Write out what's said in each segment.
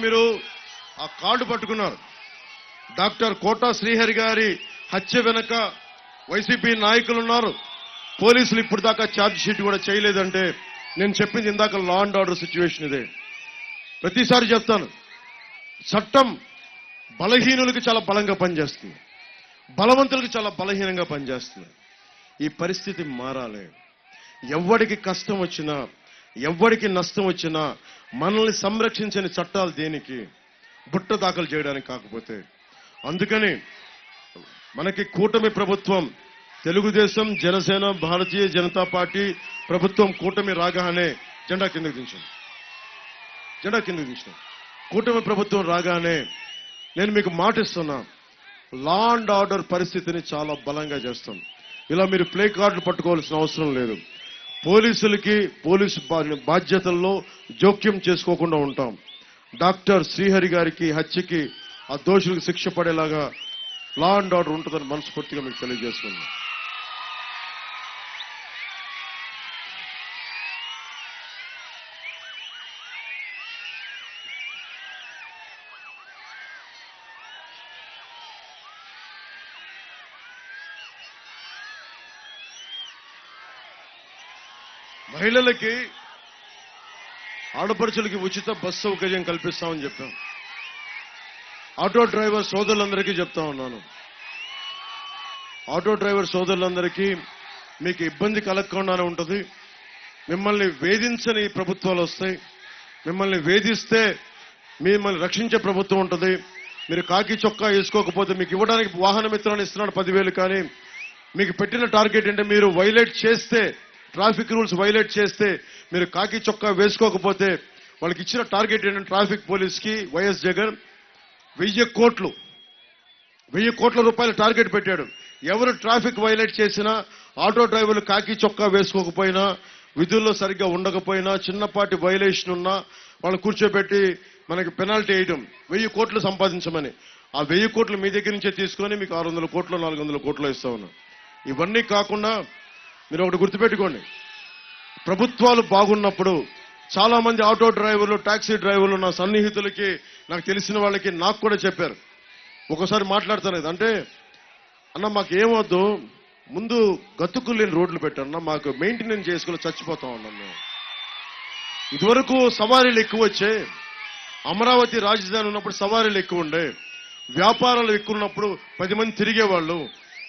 మీరు ఆ కార్డు పట్టుకున్నారు. డాక్టర్ కోటా శ్రీహరి గారి హత్య వెనక వైసీపీ నాయకులు ఉన్నారు. పోలీసులు ఇప్పుడు దాకా ఛార్జ్ షీట్ కూడా చేయలేదంటే నేను చెప్పింది ఇందాక లా అండ్ ఆర్డర్ సిచ్యువేషన్ ఇదే. ప్రతిసారి చెప్తాను, చట్టం బలహీనులకు చాలా బలంగా పనిచేస్తుంది, బలవంతులకు చాలా బలహీనంగా పనిచేస్తుంది. ఈ పరిస్థితి మారాలి. ఎవరికి కష్టం వచ్చినా, ఎవరికి నష్టం వచ్చినా మనల్ని సంరక్షించని చట్టాలు దేనికి? బుట్ట దాఖలు చేయడానికి కాకపోతే. అందుకని మనకి కూటమి ప్రభుత్వం, తెలుగుదేశం, జనసేన, భారతీయ జనతా పార్టీ ప్రభుత్వం కూటమి రాగానే జెండా కిందకి దించాం. కూటమి ప్రభుత్వం రాగానే నేను మీకు మాటిస్తున్నా, లా అండ్ ఆర్డర్ పరిస్థితిని చాలా బలంగా చేస్తాం. ఇలా మీరు ప్లే కార్డులు పట్టుకోవాల్సిన అవసరం లేదు. పోలీసులకి పోలీసు బాధ్యతల్లో జోక్యం చేసుకోకుండా ఉంటాం. డాక్టర్ శ్రీహరి గారికి హత్యకి ఆ దోషులకు శిక్ష పడేలాగా లా అండ్ ఆర్డర్ ఉంటుందని మనస్ఫూర్తిగా మీకు తెలియజేస్తున్నాను. మహిళలకి, ఆడపడుచులకి ఉచిత బస్సు సౌకర్యం కల్పిస్తామని చెప్పాం. ఆటో డ్రైవర్ సోదరులందరికీ చెప్తా ఉన్నాను, ఆటో డ్రైవర్ సోదరులందరికీ మీకు ఇబ్బంది కలగకుండానే ఉంటుంది. మిమ్మల్ని వేధించని ప్రభుత్వాలు వస్తాయి. మిమ్మల్ని వేధిస్తే మిమ్మల్ని రక్షించే ప్రభుత్వం ఉంటుంది. మీరు కాకి చొక్కా వేసుకోకపోతే మీకు ఇవ్వడానికి వాహన మిత్రాన్ని ఇస్తున్నాడు 10,000. కానీ మీకు పెట్టిన టార్గెట్ అంటే మీరు వైలేట్ చేస్తే, ట్రాఫిక్ రూల్స్ వైలేట్ చేస్తే, మీరు కాకి చొక్కా వేసుకోకపోతే వాళ్ళకి ఇచ్చిన టార్గెట్ ఏంటంటే ట్రాఫిక్ పోలీస్కి వైఎస్ జగన్ 1,000 కోట్ల రూపాయల టార్గెట్ పెట్టాడు. ఎవరు ట్రాఫిక్ వైలేట్ చేసినా, ఆటో డ్రైవర్లు కాకి చొక్కా వేసుకోకపోయినా, విధుల్లో సరిగ్గా ఉండకపోయినా, చిన్నపాటి వైలేషన్ ఉన్నా వాళ్ళని కూర్చోబెట్టి మనకి పెనాల్టీ వేయడం, 1,000 కోట్లు సంపాదించమని. ఆ 1,000 కోట్లు మీ దగ్గర నుంచే తీసుకొని మీకు 600 కోట్లు 400 కోట్లు ఇస్తా ఉన్నాం. ఇవన్నీ కాకుండా మీరు ఒకటి గుర్తుపెట్టుకోండి, ప్రభుత్వాలు బాగున్నప్పుడు చాలా మంది ఆటో డ్రైవర్లు, టాక్సీ డ్రైవర్లు, నా సన్నిహితులకి, నాకు తెలిసిన వాళ్ళకి, నాకు కూడా చెప్పారు. ఒకసారి మాట్లాడతాను, అంటే అన్న మాకు ఏమొద్దు, ముందు గతుకులు లేని రోడ్లు పెట్టారన్న, మాకు మెయింటెనెన్స్ చేసుకుని చచ్చిపోతాం అన్నాం మేము. ఇదివరకు సవారీలు ఎక్కువ వచ్చే, అమరావతి రాజధాని ఉన్నప్పుడు సవారీలు ఎక్కువ ఉండే, వ్యాపారాలు ఎక్కువ ఉన్నప్పుడు 10 మంది తిరిగేవాళ్ళు.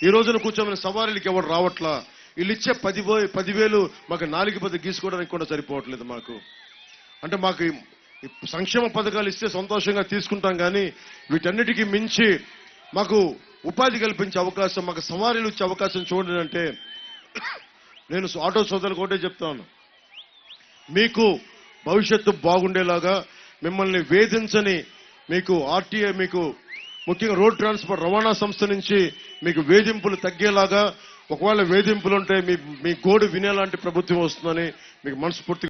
ఈ రోజున కూర్చోమని సవారీలకి ఎవరు రావట్లా. వీళ్ళు ఇచ్చే 10,000 మాకు 4 పది గీసుకోవడానికి కూడా సరిపోవట్లేదు మాకు. అంటే మాకు సంక్షేమ పథకాలు ఇస్తే సంతోషంగా తీసుకుంటాం, కానీ వీటన్నిటికీ మించి మాకు ఉపాధి కల్పించే అవకాశం, మాకు సవారీలు ఇచ్చే అవకాశం చూడండి అంటే నేను ఆటో సోదరులకు ఒకటే చెప్తాను, మీకు భవిష్యత్తు బాగుండేలాగా, మిమ్మల్ని వేధించని, మీకు ఆర్టీఏ, మీకు ముఖ్యంగా రోడ్ ట్రాన్స్పోర్ట్ రవాణా సంస్థ నుంచి మీకు వేధింపులు తగ్గేలాగా, ఒకవేళ వేధింపులుంటే మీ గోడు వినేలాంటి ప్రభుత్వం వస్తుందని మీకు మనస్ఫూర్తిగా